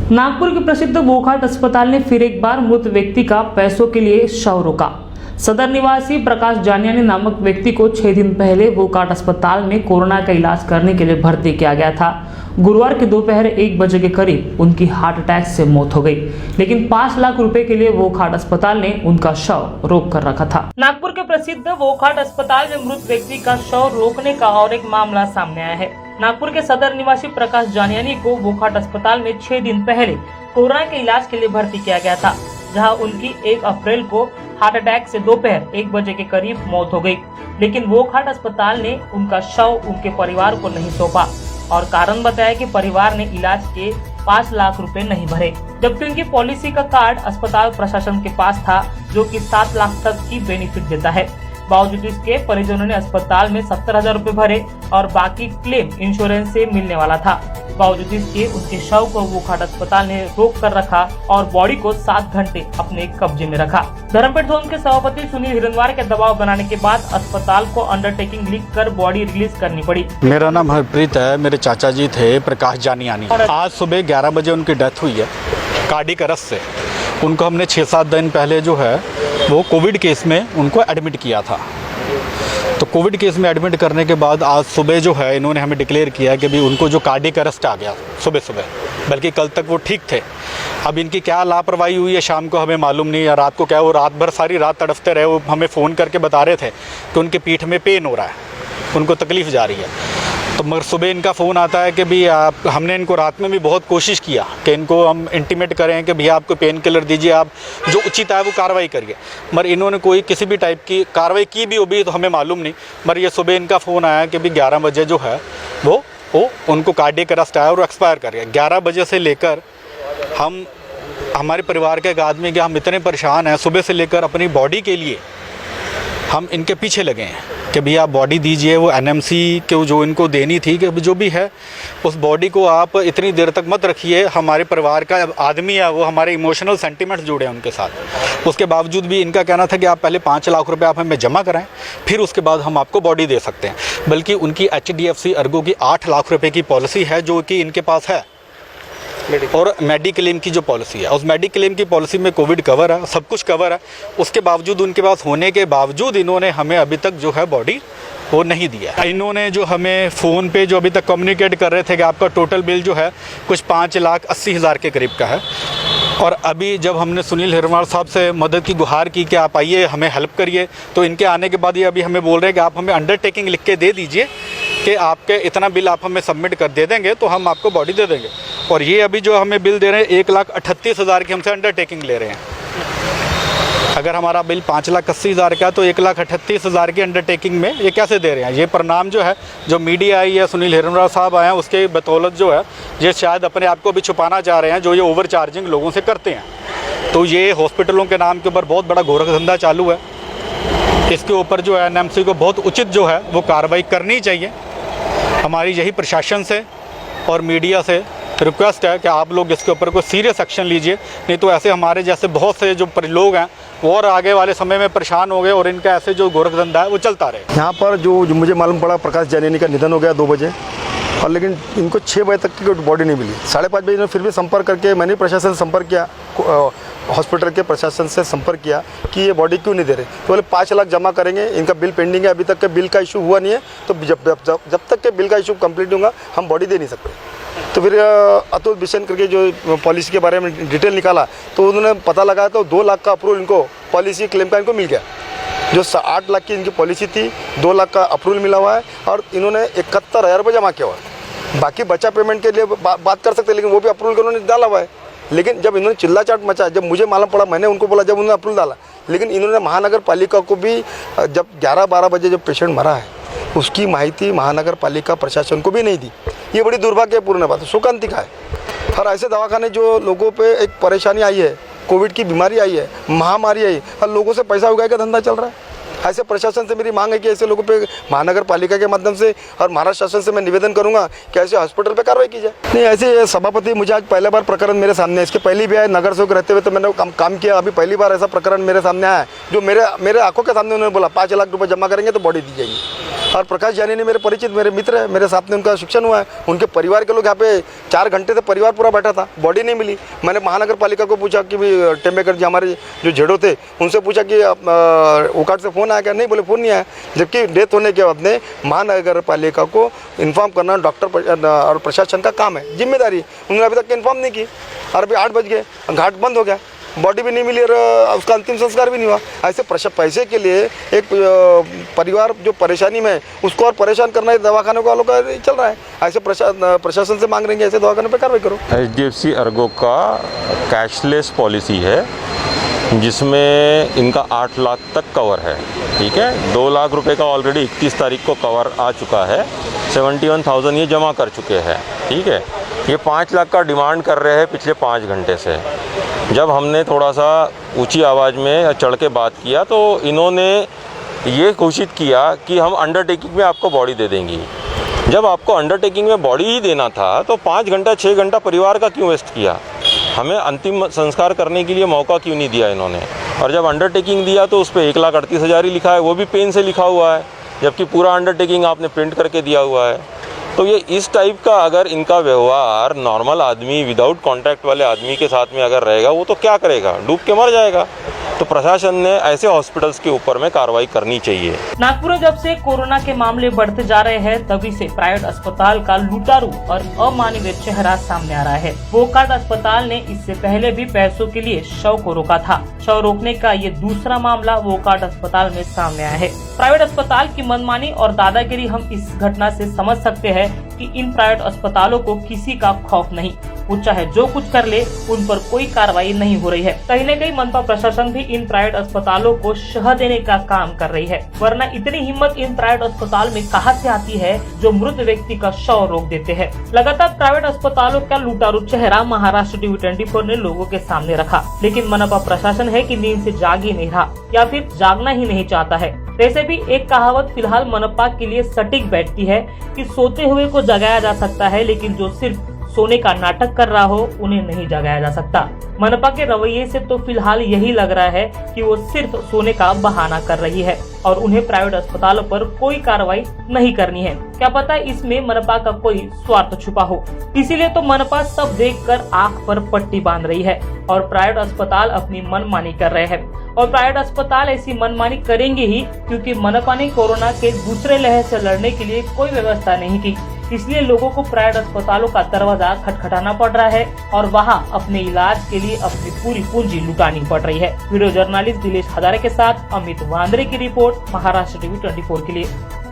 नागपुर के प्रसिद्ध वोकहार्ट अस्पताल ने फिर एक बार मृत व्यक्ति का पैसों के लिए शव रोका। सदर निवासी प्रकाश जानियानी नामक व्यक्ति को 6 दिन पहले वोकहार्ट अस्पताल में कोरोना का इलाज करने के लिए भर्ती किया गया था। गुरुवार के दोपहर 1 बजे के करीब उनकी हार्ट अटैक से मौत हो गई, लेकिन 5 लाख रुपए के लिए वोकहार्ट अस्पताल ने उनका शव रोक कर रखा था। नागपुर के प्रसिद्ध वोकहार्ट अस्पताल में मृत व्यक्ति का शव रोकने का और एक मामला सामने आया है। नागपुर के सदर निवासी प्रकाश जानियानी को वोकहार्ट अस्पताल में 6 दिन पहले कोरोना के इलाज के लिए भर्ती किया गया था, जहां उनकी 1 अप्रैल को हार्ट अटैक से दोपहर 1 बजे के करीब मौत हो गई, लेकिन वोकहार्ट अस्पताल ने उनका शव उनके परिवार को नहीं सौंपा और कारण बताया कि परिवार ने इलाज के 5 लाख रुपए नहीं भरे, जबकि उनकी पॉलिसी का कार्ड अस्पताल प्रशासन के पास था, जो कि 7 लाख तक की बेनिफिट देता है। बावजूद इसके परिजनों ने अस्पताल में 70,000 रुपए भरे और बाकी क्लेम इंश्योरेंस से मिलने वाला था। बावजूद इसके उनके शव को वोकहार्ट अस्पताल ने रोक कर रखा और बॉडी को 7 घंटे अपने कब्जे में रखा। धर्मपेट जोन के सभापति सुनील हिरनवार के दबाव बनाने के बाद अस्पताल को अंडरटेकिंग लिख कर बॉडी रिलीज करनी पड़ी। मेरा नाम हरप्रीत है, मेरे चाचा जी थे प्रकाश जानियानी। आज सुबह 11 बजे उनकी डेथ हुई है कार्डियक अरेस्ट से। उनको हमने 6-7 दिन पहले जो है वो कोविड केस में उनको एडमिट किया था। तो कोविड केस में एडमिट करने के बाद आज सुबह जो है इन्होंने हमें डिक्लेयर किया कि भी उनको जो कार्डियक अरेस्ट आ गया सुबह, बल्कि कल तक वो ठीक थे। अब इनकी क्या लापरवाही हुई है शाम को हमें मालूम नहीं, या रात को क्या, वो रात भर सारी रात तड़फते रहे। वो हमें फ़ोन करके बता रहे थे कि उनकी पीठ में पेन हो रहा है, उनको तकलीफ़ जा रही है। तो मगर सुबह इनका फ़ोन आता है कि भी हमने इनको रात में भी बहुत कोशिश किया कि इनको हम इंटीमेट करें कि भैया आपको पेन किलर दीजिए, आप जो उचित है वो कार्रवाई करिए, मगर इन्होंने कोई किसी भी टाइप की कार्रवाई की भी होगी तो हमें मालूम नहीं। मगर ये सुबह इनका फ़ोन आया कि भी 11 बजे जो है वो उनको कार्डियक अरेस्ट आया और एक्सपायर कर गया। 11 बजे से लेकर हमारे परिवार के एक आदमी के हम इतने परेशान हैं, सुबह से लेकर अपनी बॉडी के लिए हम इनके पीछे लगे हैं कि भैया आप बॉडी दीजिए। वो एनएमसी के जो इनको देनी थी कि जो भी है उस बॉडी को आप इतनी देर तक मत रखिए। हमारे परिवार का आदमी है, वो हमारे इमोशनल सेंटिमेंट्स जुड़े हैं उनके साथ। उसके बावजूद भी इनका कहना था कि आप पहले 5 लाख रुपए आप हमें जमा कराएं, फिर उसके बाद हम आपको बॉडी दे सकते हैं। बल्कि उनकी HDFC अर्गो की 8 लाख रुपये की पॉलिसी है जो कि इनके पास है, और मेडिक्लेम की जो पॉलिसी है, उस मेडिक्लेम की पॉलिसी में कोविड कवर है, सब कुछ कवर है। उसके बावजूद उनके पास होने के बावजूद इन्होंने हमें अभी तक जो है बॉडी वो नहीं दिया है। इन्होंने जो हमें फ़ोन पे जो अभी तक कम्युनिकेट कर रहे थे कि आपका टोटल बिल जो है कुछ 5,80,000 के करीब का है। और अभी जब हमने सुनील हिरनवार साहब से मदद की गुहार की कि आप आइए हमें हेल्प करिए, तो इनके आने के बाद ये अभी हमें बोल रहे हैं कि आप हमें अंडरटेकिंग लिख के दे दीजिए कि आपके इतना बिल आप हमें सबमिट कर दे देंगे तो हम आपको बॉडी दे देंगे। और ये अभी जो हमें बिल दे रहे हैं 1,38,000 की हमसे अंडरटेकिंग ले रहे हैं। अगर हमारा बिल 5,80,000 का तो 1,38,000 की अंडरटेकिंग में ये कैसे दे रहे हैं? ये परिणाम जो है, जो मीडिया आई है, सुनील हिरनवार साहब आए हैं, उसके बदौलत जो है ये शायद अपने आप को भी छुपाना चाह रहे हैं जो ये ओवर चार्जिंग लोगों से करते हैं। तो ये हॉस्पिटलों के नाम के ऊपर बहुत बड़ा गोरख धंधा चालू है। इसके ऊपर जो है NMC को बहुत उचित जो है वो कार्रवाई करनी चाहिए। हमारी यही प्रशासन से और मीडिया से रिक्वेस्ट है कि आप लोग इसके ऊपर कोई सीरियस एक्शन लीजिए, नहीं तो ऐसे हमारे जैसे बहुत से जो लोग हैं वो और आगे वाले समय में परेशान हो गए और इनका ऐसे जो गोरख धंधा है वो चलता रहे। यहाँ पर जो मुझे मालूम पड़ा प्रकाश जानियानी का निधन हो गया 2 बजे, और लेकिन इनको 6 बजे तक की बॉडी नहीं मिली। 5:30 बजे इन्होंने फिर भी संपर्क करके, मैंने प्रशासन से संपर्क किया, हॉस्पिटल के प्रशासन से संपर्क किया कि ये बॉडी क्यों नहीं दे रहे। तो बोले 5 लाख जमा करेंगे, इनका बिल पेंडिंग है, अभी तक के बिल का इशू हुआ नहीं है, तो जब तक के बिल का इशू कंप्लीट होगा हम बॉडी दे नहीं सकते। तो फिर अतुल बिशन करके जो पॉलिसी के बारे में डिटेल निकाला तो उन्होंने पता लगाया तो 2 लाख का अप्रूवल इनको पॉलिसी क्लेम का इनको मिल गया। जो 8 लाख की इनकी पॉलिसी थी, 2 लाख का अप्रूवल मिला हुआ है और इन्होंने 71,000 रुपये जमा किया हुआ है। बाकी बचा पेमेंट के लिए बात कर सकते हैं, लेकिन वो भी अप्रूवल उन्होंने डाला हुआ है। लेकिन जब इन्होंने चिल्ला चाट मचा, जब मुझे मालूम पड़ा, मैंने उनको बोला, जब उन्होंने अप्रूवल डाला, लेकिन इन्होंने महानगर पालिका को भी, जब 11-12 बजे जब पेशेंट मरा है उसकी माहिती महानगर पालिका प्रशासन को भी नहीं दी। ये बड़ी दुर्भाग्यपूर्ण बात है, शोकांतिका है। और ऐसे दवाखाने जो लोगों पे एक परेशानी आई है, कोविड की बीमारी आई है, महामारी आई, और लोगों से पैसा उगाए का धंधा चल रहा है। ऐसे प्रशासन से मेरी मांग है कि ऐसे लोगों पे महानगर पालिका के माध्यम से और महाराष्ट्र शासन से मैं निवेदन करूंगा कि ऐसे हॉस्पिटल पे कार्रवाई की जाए। नहीं, ऐसे सभापति मुझे आज पहला बार प्रकरण मेरे सामने है। इसके पहली भी आए, नगर सेवक रहते हुए तो मैंने काम किया, अभी पहली बार ऐसा प्रकरण मेरे सामने आया है जो मेरे आंखों के सामने उन्होंने बोला 5 लाख रुपये जमा करेंगे तो बॉडी दी जाएगी। और प्रकाश जानी ने मेरे परिचित, मेरे मित्र है, मेरे साथ में उनका शिक्षण हुआ है। उनके परिवार के लोग यहाँ पे 4 घंटे से परिवार पूरा बैठा था, बॉडी नहीं मिली। मैंने महानगर पालिका को पूछा कि भाई टेम्बेकर जी हमारे जो झेड़ो थे उनसे पूछा कि ओकाट से फ़ोन आया क्या? नहीं, बोले फ़ोन नहीं आया। जबकि डेथ होने के बाद में महानगर पालिका को इन्फॉर्म करना डॉक्टर और प्रशासन का काम है, जिम्मेदारी। उन्होंने अभी तक इन्फॉर्म नहीं की और अभी 8 बज गए, घाट बंद हो गया, बॉडी भी नहीं मिली और उसका अंतिम संस्कार भी नहीं हुआ। ऐसे पैसे के लिए एक परिवार जो परेशानी में है उसको और परेशान करना है दवाखाने वालों का चल रहा है। ऐसे प्रशासन से मांग रहे हैं ऐसे दवाखाने पे कार्रवाई करो। HDFC अर्गो का कैशलेस पॉलिसी है जिसमें इनका 8 लाख तक कवर है, ठीक है। 2 लाख रुपए का ऑलरेडी 31 तारीख को कवर आ चुका है, 71,000 ये जमा कर चुके हैं, ठीक है। ये 5 लाख का डिमांड कर रहे हैं पिछले 5 घंटे से। जब हमने थोड़ा सा ऊंची आवाज़ में चढ़ के बात किया तो इन्होंने ये घोषित किया कि हम अंडरटेकिंग में आपको बॉडी दे देंगी। जब आपको अंडरटेकिंग में बॉडी ही देना था तो 5 घंटा 6 घंटा परिवार का क्यों वेस्ट किया? हमें अंतिम संस्कार करने के लिए मौका क्यों नहीं दिया इन्होंने? और जब अंडरटेकिंग दिया तो उस पर 1,38,000 ही लिखा है, वो भी पेन से लिखा हुआ है, जबकि पूरा अंडरटेकिंग आपने प्रिंट करके दिया हुआ है। तो ये इस टाइप का अगर इनका व्यवहार नॉर्मल आदमी विदाउट कॉन्टैक्ट वाले आदमी के साथ में अगर रहेगा वो तो क्या करेगा? डूब के मर जाएगा। तो प्रशासन ने ऐसे हॉस्पिटल्स के ऊपर में कार्रवाई करनी चाहिए। नागपुर में जब से कोरोना के मामले बढ़ते जा रहे हैं तभी से प्राइवेट अस्पताल का लुटारू और अमानवीय चेहरा सामने आ रहा है। वोकार्ड अस्पताल ने इससे पहले भी पैसों के लिए शव को रोका था। शव रोकने का ये दूसरा मामला वोकार्ड अस्पताल में सामने आया है। प्राइवेट अस्पताल की मनमानी और दादागिरी हम इस घटना से समझ सकते हैं कि इन प्राइवेट अस्पतालों को किसी का खौफ नहीं, वो चाहे जो कुछ कर ले उन पर कोई कार्रवाई नहीं हो रही है। कहीं न कहीं मनपा प्रशासन भी इन प्राइवेट अस्पतालों को शह देने का काम कर रही है, वरना इतनी हिम्मत इन प्राइवेट अस्पताल में कहां से आती है जो मृत व्यक्ति का शव रोक देते हैं। लगातार प्राइवेट अस्पतालों का लुटारू चेहरा महाराष्ट्र टीवी 24 ने लोगों के सामने रखा, लेकिन मनपा प्रशासन है कि नींद से जाग ही नहीं रहा या फिर जागना ही नहीं चाहता है। वैसे भी एक कहावत फिलहाल मनपा के लिए सटीक बैठती है कि सोते हुए को जगाया जा सकता है, लेकिन जो सिर्फ सोने का नाटक कर रहा हो उन्हें नहीं जगाया जा सकता। मनपा के रवैये से तो फिलहाल यही लग रहा है कि वो सिर्फ सोने का बहाना कर रही है और उन्हें प्राइवेट अस्पतालों पर कोई कार्रवाई नहीं करनी है। क्या पता इसमें मनपा का कोई स्वार्थ छुपा हो, इसीलिए तो मनपा सब देखकर आंख पर पट्टी बांध रही है और प्राइवेट अस्पताल अपनी मनमानी कर रहे हैं। और प्राइवेट अस्पताल ऐसी मनमानी करेंगे ही क्योंकि मनपा ने कोरोना के दूसरे लहर से लड़ने के लिए कोई व्यवस्था नहीं की, इसलिए लोगों को प्राइवेट अस्पतालों का दरवाजा खटखटाना पड़ रहा है और वहां अपने इलाज के लिए अपनी पूरी पूंजी लुटानी पड़ रही है। वीडियो जर्नलिस्ट दिलेश हजारे के साथ अमित वांद्रे की रिपोर्ट, महाराष्ट्र टीवी 24 के लिए।